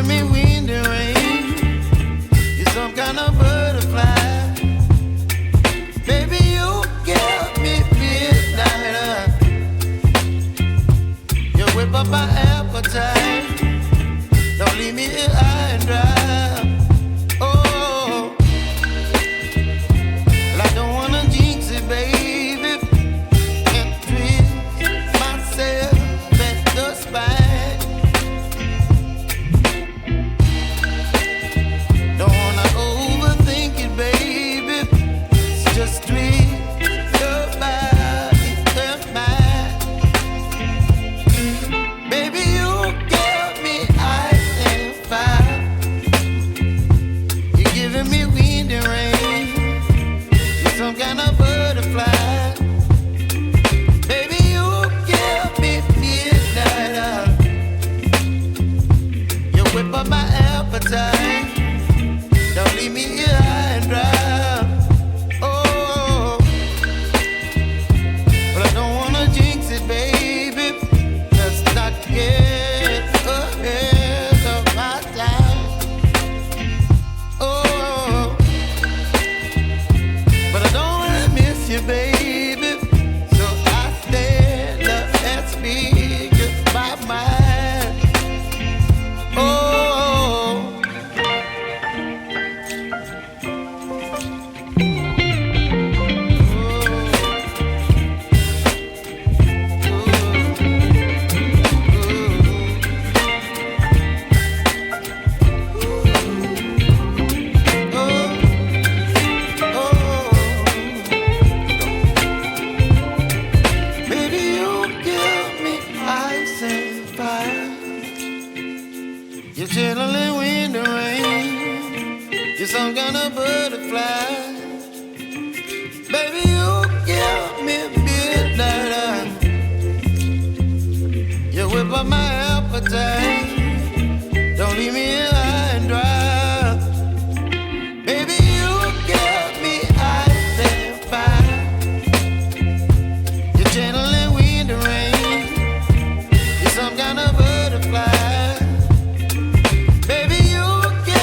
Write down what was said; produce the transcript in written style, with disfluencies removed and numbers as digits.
giving me wind and rain. You're some kind of butterfly. Baby, you give me midnight. You whip up my appetite. Don't leave me here high and dry. Oh, well, I don't wanna jinx it, baby. Can't twist myself at the spine. Don't wanna overthink it, baby. It's just twist your body and mine. Baby, you give me ice and fire. You're giving me wind and rain. You're some kind of butterfly. Baby, you give me midnight. You whip up my appetite. Don't leave me here high and dry. Oh, but I don't wanna jinx it, baby. Let's not get ahead of my time. Oh, but I don't wanna miss you, baby. So I stand up and speak my mind. Oh. Baby, you give me ice and fire. You're chilling wind and rain. You're some kind of butterfly. Baby, you give me midnight. You whip up my appetite.